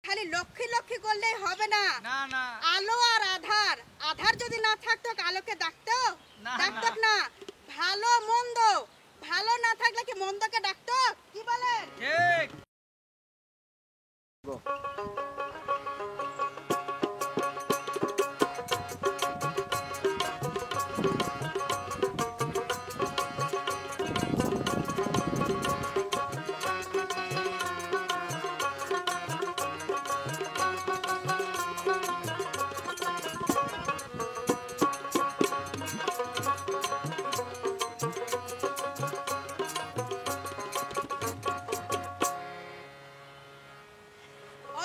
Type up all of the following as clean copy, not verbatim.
খালি লক্ষ্মী লক্ষ্মী করলেই হবে না। না না আলো আর আধার, আধার যদি না থাকতো আলোকে ডাকতো ডাকতো না। ভালো মন্দ, ভালো না থাকলে কি মন্দকে ডাকতো? কি বলেন? ঠিক।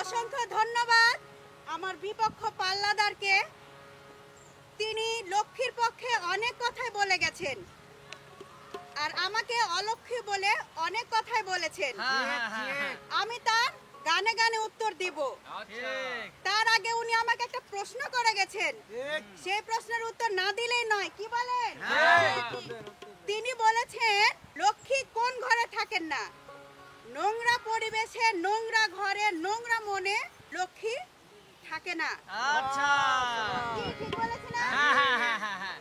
অসংখ্য ধন্যবাদ আমার বিপক্ষ পাল্লাদারকে। তিনি লক্ষ্মীর পক্ষে অনেক কথাই বলে গেছেন আর আমাকে অলক্ষ্মী বলে অনেক কথাই বলেছেন। আমি তার গানে গানে উত্তর দিব। তার আগে উনি আমাকে একটা প্রশ্ন করে গেছেন, সেই প্রশ্নের উত্তর না দিলেই নয়। কি বলেন? তিনি বলেছেন লক্ষ্মী কোন ঘরে থাকেন না? নোংরা পরিবেশে, নোংরা ঘরে, নোংরা মনে লক্ষ্মী থাকে না। আচ্ছা ঠিক বলেছি না? হ্যাঁ।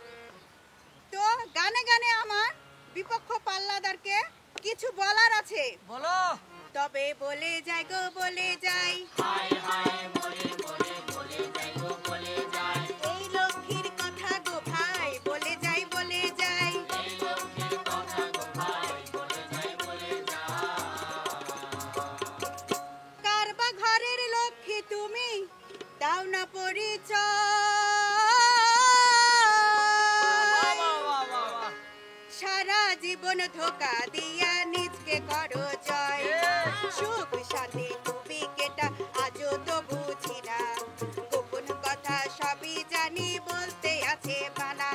তো গানে গানে আমার বিপক্ষ পাল্লাদারকে কিছু বলার আছে। বলো। তবে বলে যাই গো বলে যাই, এই লক্ষ্মীর কথা গো ভাই, বলে যাই বলে যাই। কার বা ঘরের লক্ষ্মী তুমি, দাও না পরিচয়। সারা জীবন ধোকা দিয়া নিজকে করো জয়। সুখ শান্তি তুমি কেটা আজও তো বুঝি না, গোপন কথা সবই জানি বলতে আছে মানা।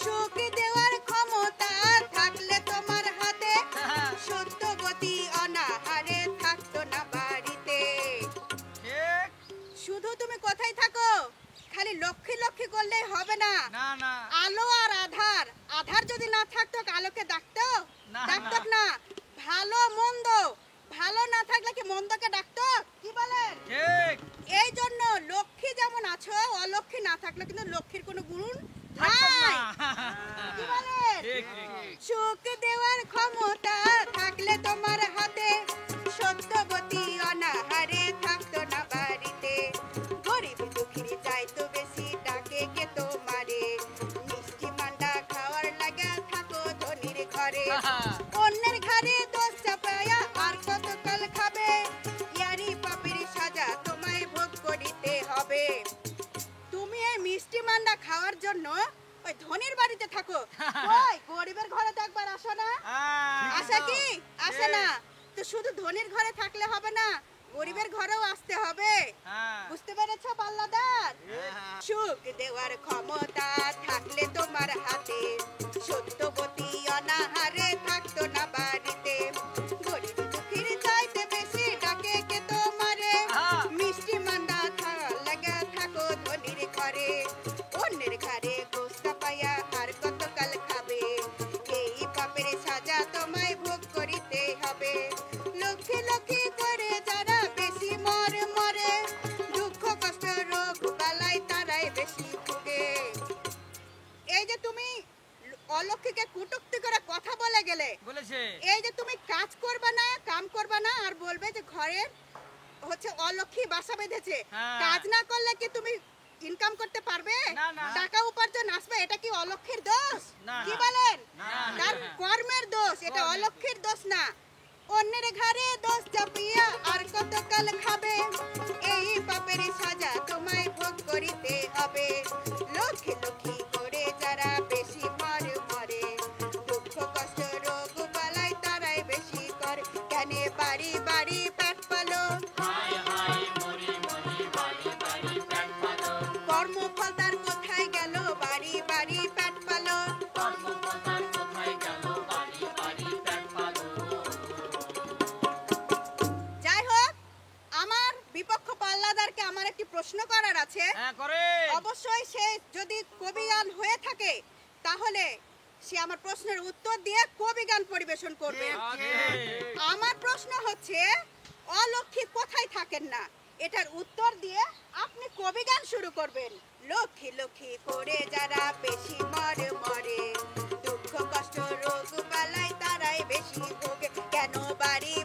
সুখ দেওয়ার ক্ষমতা থাকলে তোমার হাতে, সত্যবতী অনাহারে থাকতো না বাড়িতে। শুধু তুমি কোথায় থাকো? খালি লক্ষ্মী লক্ষ্মী করলেই হবে না। আলো আর আধার, আধার যদি না থাকতো আলোকে ডাকতো ডাকতো না। ভালো মন্দ, ভালো না থাকলে কি মন্দকে ডাকতো? কি বলেন? ঠিক। এই জন্য লক্ষ্মী যেমন আছো, অলক্ষ্মী না থাকলে কিন্তু লক্ষ্মীর কোনো গুণ নাই। কি বলেন? সুখ দেওয়ার ক্ষমতা থাকলে তোমার হাতে, সত্যবতী অনাহারে থাকতো না বাড়িতে। গরিব দুঃখীর চাইতো বেশি, ডাকে কে তোমারে, মিষ্টি মান্ডা খাওয়ার লাগা থাকো ধনির ঘরে। অন্যের ঘরে দোষ চাপায়া আর কতকাল খাবে, ইয়ারি পাপির সাজা তোমায় ভোগ করিতে হবে। তুমি এই মিষ্টি মান্ডা খাওয়ার জন্য ওই ধনির বাড়িতে থাকো, ওই গরিবের ঘরে তো একবার আসো না? আসে কি? আসে না। তো শুধু ধনির ঘরে থাকলে হবে না, গরিবের ঘরেও আসতে হবে। বুঝতে পেরেছো পাল্লাদার? সুখ দেওয়ার ক্ষমতা থাকলে তোমার হাতে, সত্যবতী অনাহারে থাকতো না বাড়িতে। গরিব দুঃখীর চাইতে বেশি ডাকে কে তোমারে, মিষ্টি মান্ডা খাওয়ার লাগা থাকো ধনির ঘরে। অন্যের ঘরে গোস্তা পায়া আর কতকাল খাবে, এই পাপের সাজা তোমায় ভোগ করিতে হবে। লক্ষ্মী লক্ষ্মী করে যারা বেশি মরে মরে, দুঃখ কষ্ট রোগ বালাই তারাই বেশি ভোগে। এই যে তুমি অলক্ষ্মীকে কটূক্তি করে কথা বলে গেলে, এই যে তুমি কাজ করবে না, কাম করবে না, আর বলবে যে ঘরের হচ্ছে অলক্ষ্মী বাসা বেঁধেছে। কাজ না করলে কি তুমি ইনকাম করতে পারবে? টাকা উপার্জন আসবে? এটা কি অলক্ষ্মীর দোষ? কি বলেন? তার কর্মের দোষ, এটা অলক্ষ্মীর দোষ না। অন্যের ঘরে দোষ চাপিয়া আর কতকাল খাবে, এই পাপের সাজা তোমায় ভোগ করিতে হবে। লক্ষ্মী লক্ষ্মী করে যারা বেশি মরে মরে, দুঃখ কষ্ট রোগ বালাই তারাই বেশি করে। কেন বাড়ি বাড়ি পেট পালো, কর্মফল তার কোথায় গেল? বাড়ি বাড়ি পেট পালো। যাই হোক, আমার বিপক্ষ পাল্লাদারকে আমার একটি প্রশ্ন করার আছে। অবশ্যই সে যদি কবিগান হয়ে থাকে তাহলে সে আমার প্রশ্নের উত্তর দিয়ে কবিগান পরিবেশন করবে। আমার প্রশ্ন হচ্ছে অলক্ষ্মী কোথায় থাকেন না? এটার উত্তর দিয়ে আপনি কবি গান শুরু করবেন। লক্ষ্মী লক্ষ্মী করে যারা বেশি মরে মরে, দুঃখ কষ্ট রোগ বালাই তারাই বেশি ভোগে, কেন বাড়ি